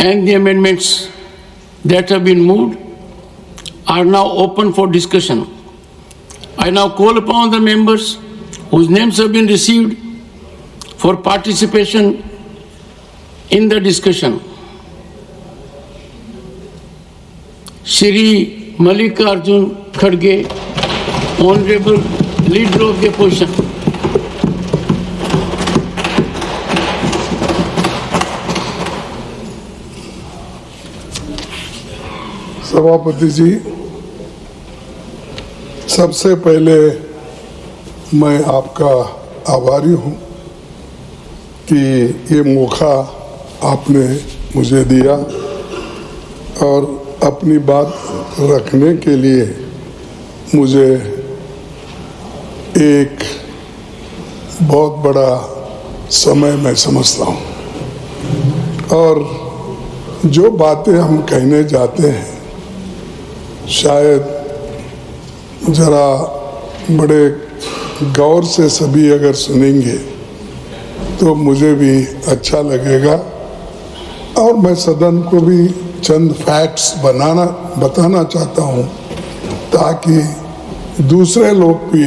and the amendments that have been moved are now open for discussion. I now call upon the members whose names have been received for participation in the discussion. Shri Mallikarjun Kharge, Honorable Leader of the Opposition. सभापति जी, सबसे पहले मैं आपका आभारी हूं कि ये मौका आपने मुझे दिया और अपनी बात रखने के लिए मुझे एक बहुत बड़ा समय मैं समझता हूं। और जो बातें हम कहने जाते हैं शायद जरा बड़े गौर से सभी अगर सुनेंगे तो मुझे भी अच्छा लगेगा और मैं सदन को भी चंद फैक्ट्स बताना चाहता हूं ताकि दूसरे लोग भी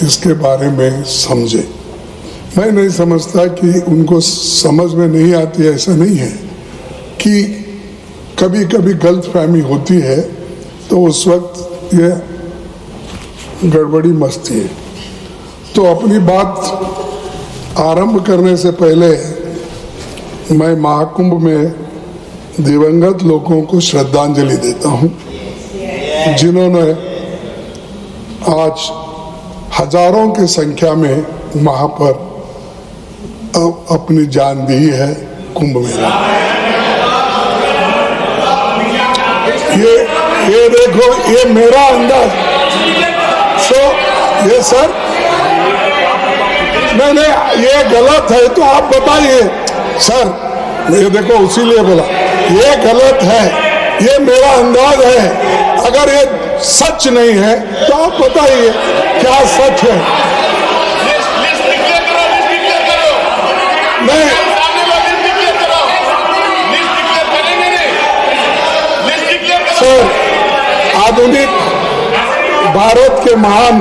इसके बारे में समझें। मैं नहीं समझता कि उनको समझ में नहीं आती, ऐसा नहीं है कि कभी कभी गलतफहमी होती है तो उस वक्त ये गड़बड़ी मस्ती है। तो अपनी बात आरंभ करने से पहले मैं महाकुंभ में दिवंगत लोगों को श्रद्धांजलि देता हूं जिन्होंने आज हजारों की संख्या में वहां पर अपनी जान दी है कुंभ मेला। ये देखो, ये मेरा अंदाज। ये सर नहीं, ये गलत है तो आप बताइए सर। ये देखो, उसीलिए बोला ये गलत है, ये मेरा अंदाज है। अगर ये सच नहीं है तो आप बताइए क्या सच है। नहीं, सर, आधुनिक भारत के महान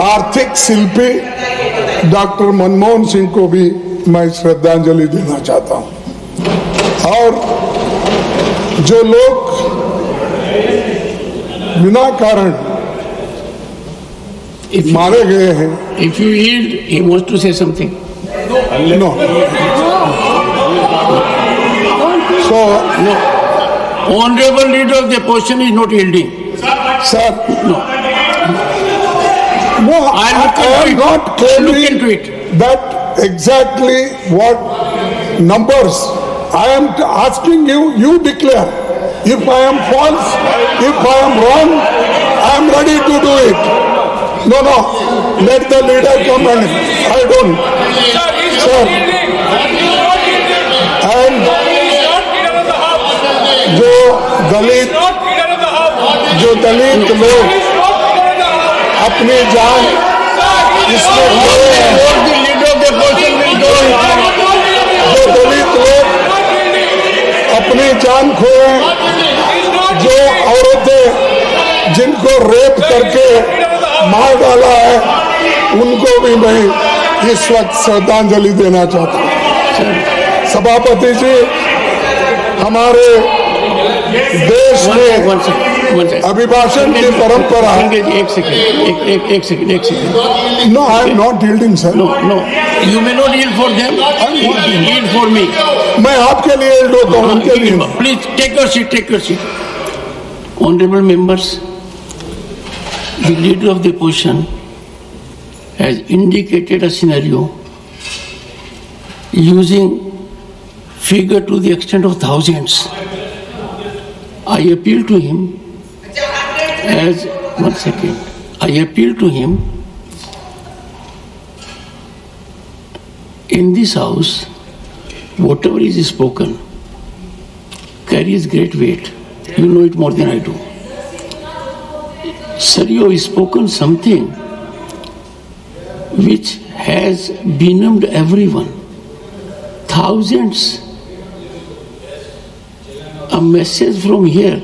आर्थिक शिल्पी डॉक्टर मनमोहन सिंह को भी मैं श्रद्धांजलि देना चाहता हूं। और जो लोग बिना कारण मारे गए हैं। If you yield, he wants to say something. No. So no. Honorable Leader of the Opposition is not yielding. Sir, no. No, I am not claiming that exactly what numbers. I am asking you, you declare. If I am false, if I am wrong, I am ready to do it. No, let the leader come and I don't. Sir, and जो दलित लोग अपनी जान इसमें खोए हैं, जो दलित लोग अपनी जान खोए, जो औरतें जिनको रेप करके मार डाला है, उनको भी मैं इस वक्त श्रद्धांजलि देना चाहता हूँ। सभापति जी, हमारे देश में अभिभाषण की परंपरा। एक second. No, I am not yielding, sir. No, you may not yield for them. Yield for me. मैं आपके लिए yield होता हूँ, उनके लिए। Please take your seat. Honorable members, the leader of the opposition has indicated a scenario using figure to the extent of thousands. I appeal to him as, one second, I appeal to him in this house, whatever is spoken carries great weight. You know it more than I do. Sir, you have spoken something which has benumbed everyone. Thousands a message from here,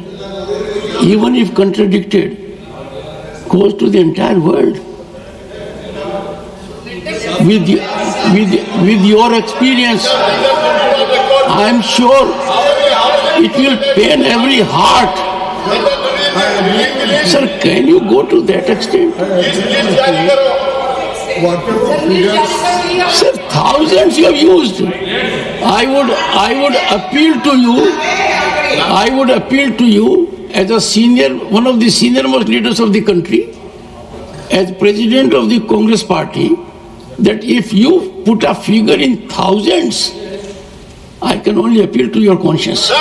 even if contradicted, goes to the entire world. With your experience, I am sure it will pain every heart. Sir, can you go to that extent? Sir, thousands you have used. I would appeal to you. I would appeal to you as a senior, one of the senior most leaders of the country, as president of the Congress party, that if you put a figure in thousands, I can only appeal to your conscience. I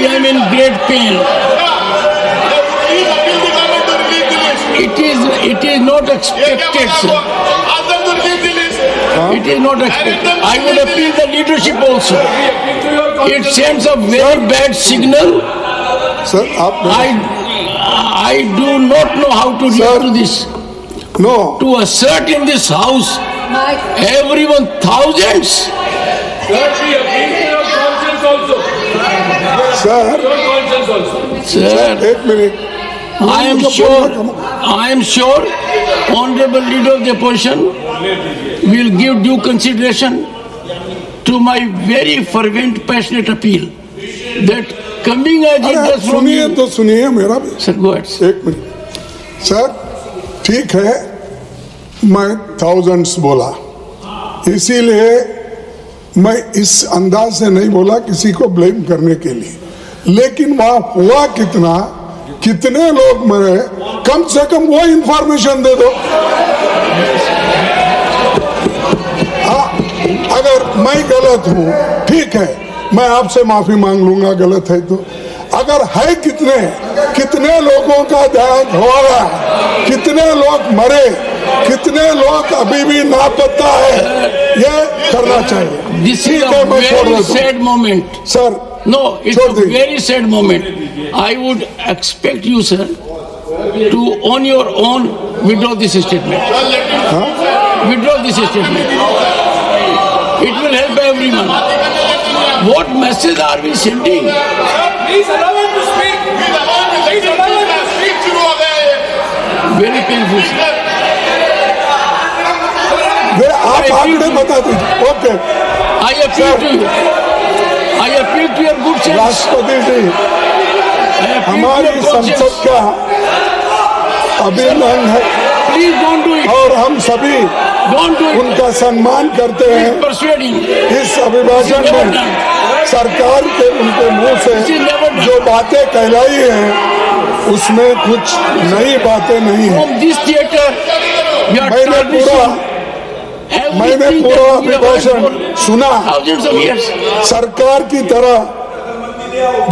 am in great pain. It is not expected, sir. It is not expected. I would appeal the leadership also. It sends a very bad signal. Sir, I do not know how to react to this. No. To assert in this house, everyone, thousands. Sir, 8 minutes. I am sure, Honorable Leader of the Opposition will give due consideration to my very fervent, passionate appeal that coming as it does from सुनिए you. तो सुनिए मेरा भी। Sir, go ahead. 1 minute. Sir, ठीक है, मैं thousands बोला, इसीलिए मैं इस अंदाज से नहीं बोला किसी को ब्लेम करने के लिए, लेकिन वहां हुआ कितना, कितने लोग मरे, कम से कम वो इंफॉर्मेशन दे दो। अगर मैं गलत हूं, ठीक है, मैं आपसे माफी मांग लूंगा गलत है तो। अगर है कितने लोगों का देहांत हुआ, कितने लोग मरे, कितने लोग अभी भी लापता है, ये करना चाहिए। This is a very sad moment. Sir, No, it's a very sad moment. I would expect you, sir, to on your own withdraw this statement. Withdraw this statement. It will help everyone. What message are we sending? Please allow him to speak. Please allow him to speak. Very painful, sir. आप आंकड़े बता दीजिए। Okay. I appeal to you. I appeal to your good sense. राष्ट्रपति जी, हमारी संसद का अभिनंदन है। Please don't do it. और हम सभी Don't do it. उनका सम्मान करते हैं। Persuading. इस अभिभाषण में सरकार के उनके मुंह से जो बातें कहलाई हैं, उसमें कुछ नई बातें नहीं हैं। From this theater, we are मैंने पूरा अभिभाषण सुना। thousands of years. सरकार की तरह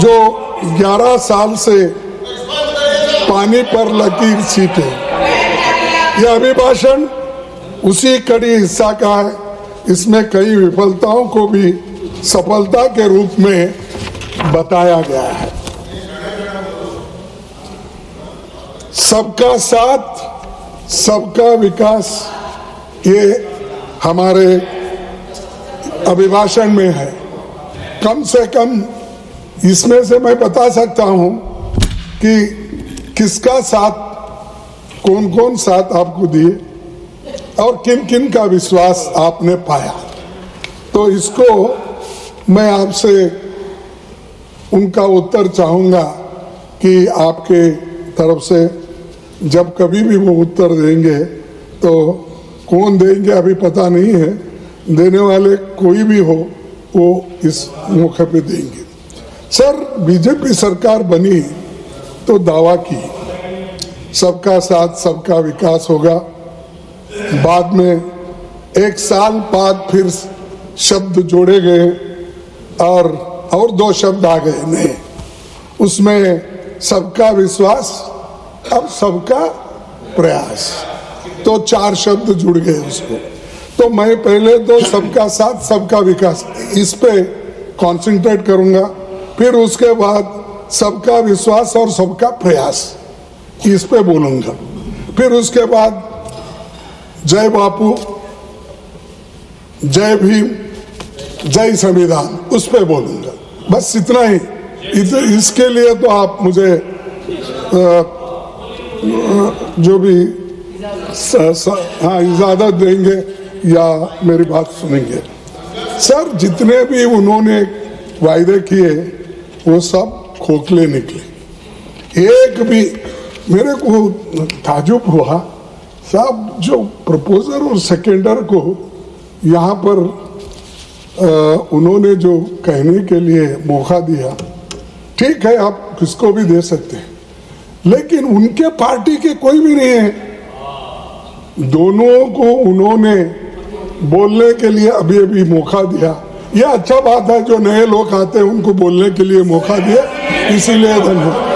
जो 11 साल से पानी पर लकीर सीटे, यह अभिभाषण उसी कड़ी हिस्सा का है। इसमें कई विफलताओं को भी सफलता के रूप में बताया गया है। सबका साथ, सबका विकास, ये हमारे अभिभाषण में है। कम से कम इसमें से मैं बता सकता हूं कि किसका साथ, कौन कौन साथ आपको दिए और किन किन का विश्वास आपने पाया। तो इसको मैं आपसे उनका उत्तर चाहूंगा कि आपके तरफ से जब कभी भी वो उत्तर देंगे तो कौन देंगे अभी पता नहीं है, देने वाले कोई भी हो वो इस मौके पे देंगे। सर, बीजेपी सरकार बनी तो दावा की सबका साथ सबका विकास होगा, बाद में 1 साल बाद फिर शब्द जोड़े गए और 2 शब्द आ गए नए, उसमें सबका विश्वास, अब सबका प्रयास, तो 4 शब्द जुड़ गए उसको। तो मैं पहले तो सबका साथ सबका विकास इस पे कंसंट्रेट करूंगा, फिर उसके बाद सबका विश्वास और सबका प्रयास इस पे बोलूंगा, फिर उसके बाद जय बापू, जय भीम जय संविधान उस पे बोलूंगा, बस इतना ही। इसके लिए तो आप मुझे जो भी हाँ इजाजत देंगे या मेरी बात सुनेंगे। सर जितने भी उन्होंने वायदे किए वो सब खोखले निकले। एक भी मेरे को ताजुब हुआ साहब, जो प्रपोजर और सेकेंडर को यहाँ पर उन्होंने जो कहने के लिए मौका दिया, ठीक है आप किसको भी दे सकते हैं, लेकिन उनके पार्टी के कोई भी नहीं है। दोनों को उन्होंने बोलने के लिए अभी अभी मौका दिया। यह अच्छा बात है, जो नए लोग आते हैं उनको बोलने के लिए मौका दिया, इसीलिए धन्यवाद।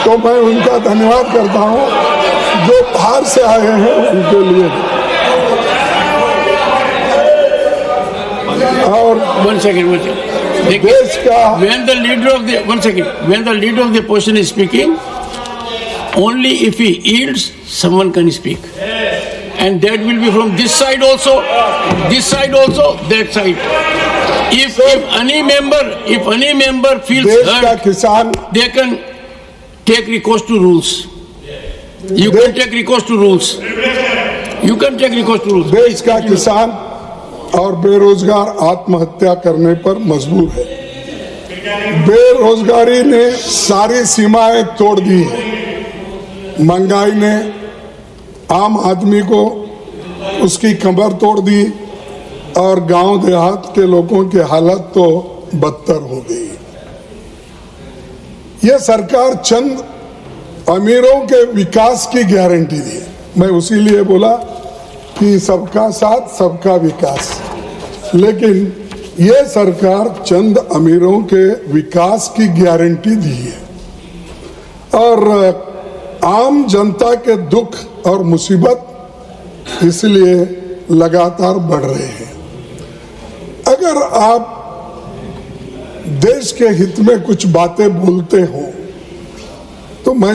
तो मैं उनका धन्यवाद करता हूं, जो बाहर से आए हैं उनके लिए। और one second. देश का When the leader of the when the leader of the opposition is speaking, only if he yields, someone can speak, and that will be from this side also, that side. If any member feels देश का hurt, किसान, they can take recourse to rules. You can take recourse to rules. देश का किसान और बेरोजगार आत्महत्या करने पर मजबूर है। बेरोजगारी ने सारी सीमाएं तोड़ दी है। महंगाई ने आम आदमी को उसकी कमर तोड़ दी और गांव देहात के लोगों की हालत तो बदतर हो गई। यह सरकार चंद अमीरों के विकास की गारंटी दी। मैं उसी लिए बोला कि सबका साथ सबका विकास, लेकिन यह सरकार चंद अमीरों के विकास की गारंटी दी है और आम जनता के दुख और मुसीबत इसलिए लगातार बढ़ रहे हैं। अगर आप देश के हित में कुछ बातें बोलते हो